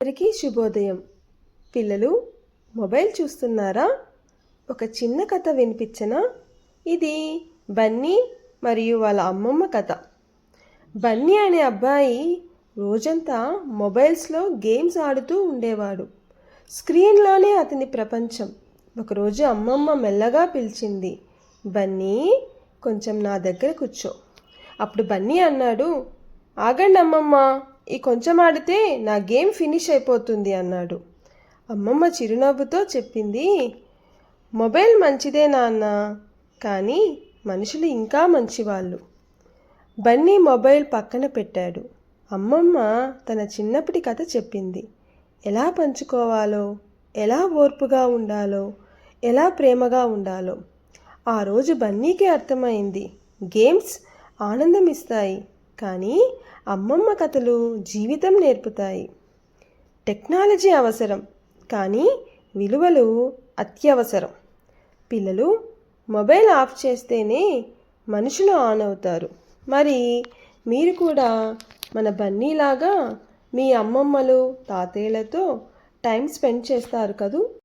అందరికీ శుభోదయం. పిల్లలు మొబైల్ చూస్తున్నారా? ఒక చిన్న కథ వినిపించనా? ఇది బన్నీ మరియు వాళ్ళ అమ్మమ్మ కథ. బన్నీ అనే అబ్బాయి రోజంతా మొబైల్స్లో గేమ్స్ ఆడుతూ ఉండేవాడు. స్క్రీన్లోనే అతని ప్రపంచం. ఒకరోజు అమ్మమ్మ మెల్లగా పిలిచింది, బన్నీ కొంచెం నా దగ్గర కూర్చో. అప్పుడు బన్నీ అన్నాడు, ఆగండి అమ్మమ్మ, ఈ కొంచెం ఆడితే నా గేమ్ ఫినిష్ అయిపోతుంది అన్నాడు. అమ్మమ్మ చిరునవ్వుతో చెప్పింది, మొబైల్ మంచిదే నాన్న, కానీ మనుషులు ఇంకా మంచివాళ్ళు. బన్నీ మొబైల్ పక్కన పెట్టాడు. అమ్మమ్మ తన చిన్నప్పటి కథ చెప్పింది. ఎలా పంచుకోవాలో, ఎలా ఓర్పుగా ఉండాలో, ఎలా ప్రేమగా ఉండాలో. ఆ రోజు బన్నీకి అర్థమైంది, గేమ్స్ ఆనందం ఇస్తాయి, కానీ అమ్మమ్మ కథలు జీవితం నేర్పుతాయి. టెక్నాలజీ అవసరం, కానీ విలువలు అత్యవసరం. పిల్లలు మొబైల్ ఆఫ్ చేస్తేనే మనుషులు ఆన్ అవుతారు. మరి మీరు కూడా మన బన్నీలాగా మీ అమ్మమ్మలు తాతయ్యలతో టైం స్పెండ్ చేస్తారు కదూ.